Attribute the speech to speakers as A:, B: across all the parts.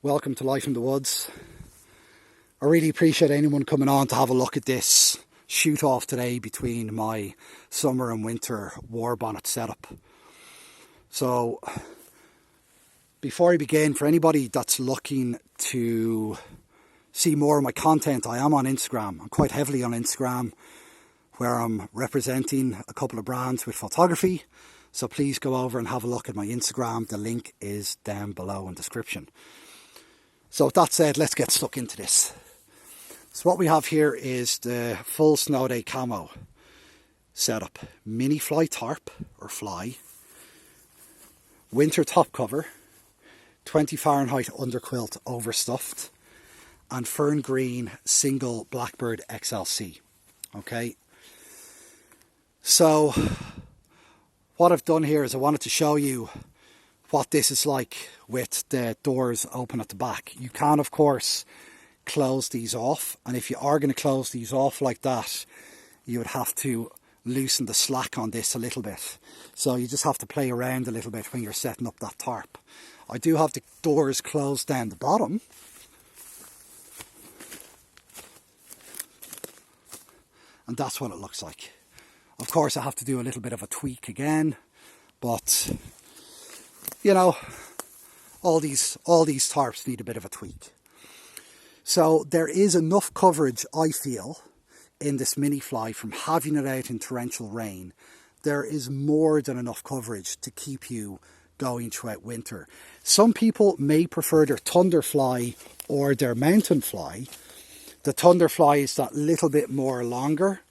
A: Welcome to Life in the Woods. I really appreciate anyone coming on to have a look at this shoot off today between my summer and winter Warbonnet setup. So before I begin, for anybody that's looking to see more of my content, I am on Instagram. I'm quite heavily on Instagram, where I'm representing a couple of brands with photography. So please go over and have a look at my Instagram. The link is down below in the description. So with that said, let's get stuck into this. So what we have here is the full snow day camo setup. Mini fly tarp or fly, winter top cover, 20 Fahrenheit underquilt overstuffed, and fern green single Blackbird XLC. Okay. So what I've done here is I wanted to show you what this is like with the doors open at the back. You can, of course, close these off, and if you are going to close these off like that, you would have to loosen the slack on this a little bit. So you just have to play around a little bit when you're setting up that tarp. I do have the doors closed down the bottom, and that's what it looks like. Of course, I have to do a little bit of a tweak again, but you know, all these tarps need a bit of a tweak. So there is enough coverage, I feel, in this mini fly from having it out in torrential rain. There is more than enough coverage to keep you going throughout winter. Some people may prefer their thunder fly or their mountain fly. The thunder fly is that little bit more longer,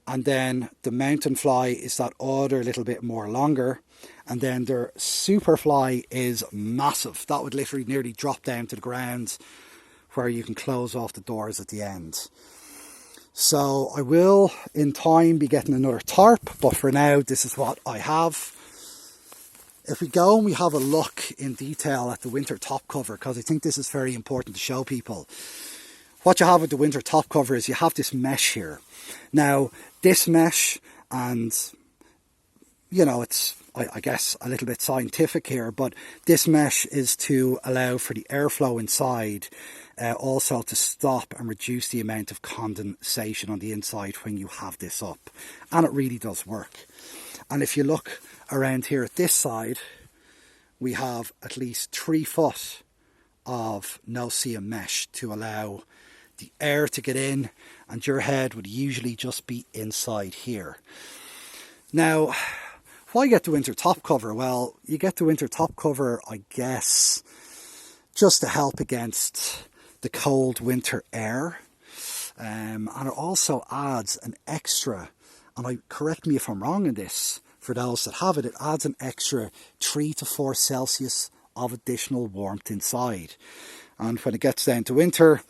A: and then the mountain fly is that other little bit more longer, and then their super fly is massive. That would literally nearly drop down to the ground, where you can close off the doors at the end. So I will in time be getting another tarp, but for now this is what I have. If we go and we have a look in detail at the winter top cover, because I think this is very important to show people. What you have with the winter top cover is you have this mesh here. Now this mesh, and you know, it's I guess a little bit scientific here, but this mesh is to allow for the airflow inside, also to stop and reduce the amount of condensation on the inside when you have this up. And it really does work. And if you look around here at this side, we have at least 3 foot of no-seam mesh to allow the air to get in, and your head would usually just be inside here. Now, why get the winter top cover? Well, you get the winter top cover, I guess, just to help against the cold winter air. And it also adds an extra, and correct me if I'm wrong in this, for those that have it, it adds an extra 3 to 4 Celsius of additional warmth inside. And when it gets down to winter,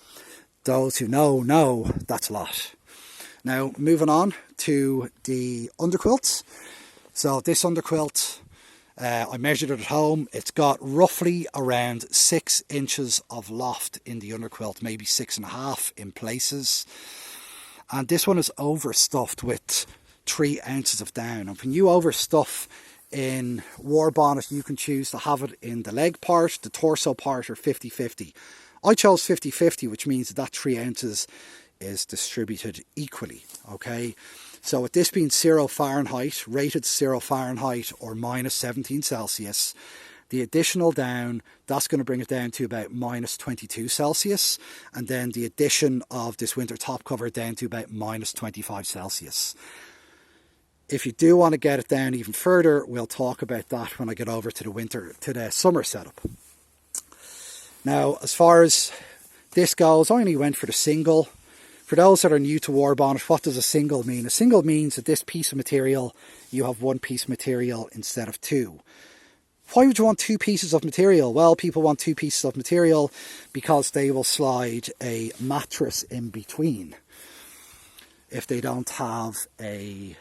A: those who know that's a lot. Now, moving on to the underquilts. So this underquilt, I measured it at home. It's got roughly around 6 inches of loft in the underquilt, maybe 6.5 in places. And this one is overstuffed with 3 ounces of down. And when you overstuff in Warbonnet, you can choose to have it in the leg part, the torso part, or 50-50. I chose 50-50, which means that 3 ounces is distributed equally, okay? So with this being 0 Fahrenheit, rated 0 Fahrenheit or minus 17 Celsius, the additional down, that's going to bring it down to about minus 22 Celsius. And then the addition of this winter top cover down to about minus 25 Celsius. If you do want to get it down even further, we'll talk about that when I get over to the summer setup. Now, as far as this goes, I only went for the single. For those that are new to Warbonnet, what does a single mean? A single means that this piece of material, you have 1 piece of material instead of 2. Why would you want 2 pieces of material? Well, people want 2 pieces of material because they will slide a mattress in between. If they don't have a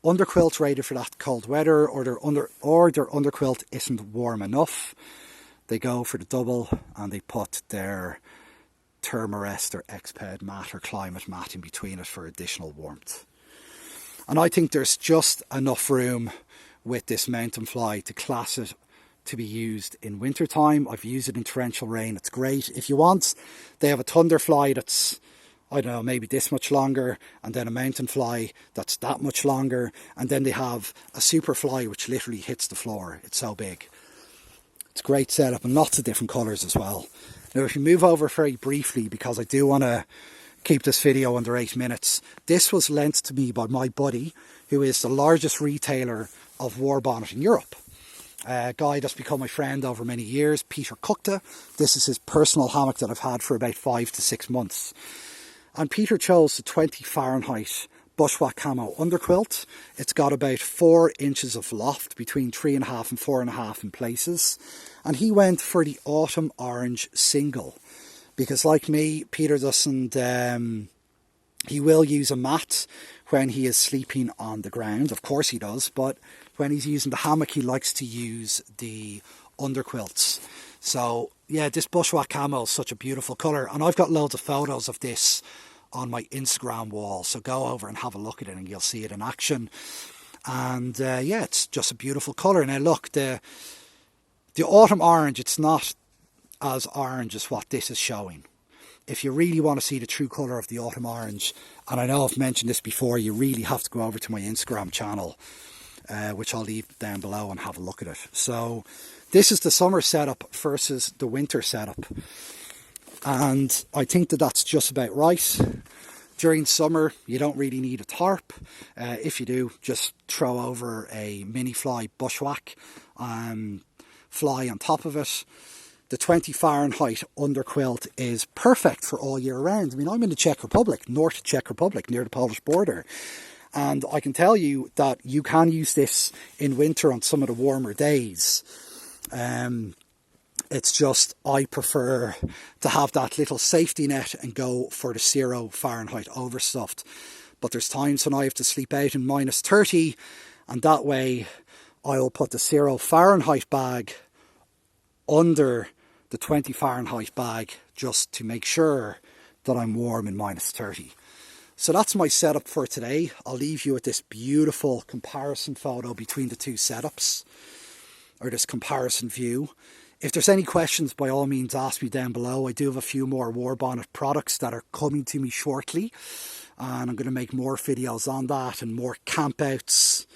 A: underquilt rated for that cold weather, or their underquilt isn't warm enough, they go for the double and they put their Thermarest or Xped mat or climate mat in between it for additional warmth. And I think there's just enough room with this mountain fly to class it to be used in winter time. I've used it in torrential rain. It's great. If you want, they have a thunderfly that's, I don't know, maybe this much longer, and then a mountain fly that's that much longer, and then they have a super fly which literally hits the floor. It's so big. It's a great setup, and lots of different colours as well. Now if you move over very briefly, because I do want to keep this video under 8 minutes, this was lent to me by my buddy, who is the largest retailer of Warbonnet in Europe. A guy that's become my friend over many years, Peter Cookta. This is his personal hammock that I've had for about 5 to 6 months. And Peter chose the 20 Fahrenheit bushwhack camo underquilt. It's got about 4 inches of loft, between 3.5 and 4.5 in places. And he went for the autumn orange single, because like me, Peter doesn't, he will use a mat when he is sleeping on the ground. Of course he does, but when he's using the hammock, he likes to use the underquilts. So yeah, this bushwhack camo is such a beautiful colour, and I've got loads of photos of this on my Instagram wall, so go over and have a look at it and you'll see it in action. And yeah, it's just a beautiful colour. Now look, the autumn orange, it's not as orange as what this is showing. If you really want to see the true colour of the autumn orange, and I know I've mentioned this before, you really have to go over to my Instagram channel, which I'll leave down below, and have a look at it. So this is the summer setup versus the winter setup, and I think that that's just about right. During summer, you don't really need a tarp. If you do, just throw over a mini fly bushwhack fly on top of it. The 20 Fahrenheit underquilt is perfect for all year round. I mean, I'm in the Czech Republic, North Czech Republic, near the Polish border. And I can tell you that you can use this in winter on some of the warmer days. It's just, I prefer to have that little safety net and go for the 0 Fahrenheit overstuffed. But there's times when I have to sleep out in minus 30, and that way I'll put the 0 Fahrenheit bag under the 20 Fahrenheit bag, just to make sure that I'm warm in minus 30. So that's my setup for today. I'll leave you with this beautiful comparison photo between the two setups, or this comparison view. If there's any questions, by all means ask me down below. I do have a few more Warbonnet products that are coming to me shortly, and I'm going to make more videos on that and more campouts.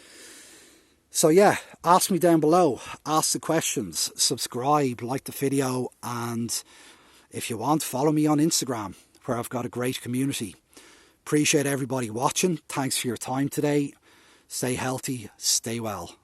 A: So yeah, ask me down below, ask the questions, subscribe, like the video, and if you want, follow me on Instagram, where I've got a great community. Appreciate everybody watching. Thanks for your time today. Stay healthy, stay well.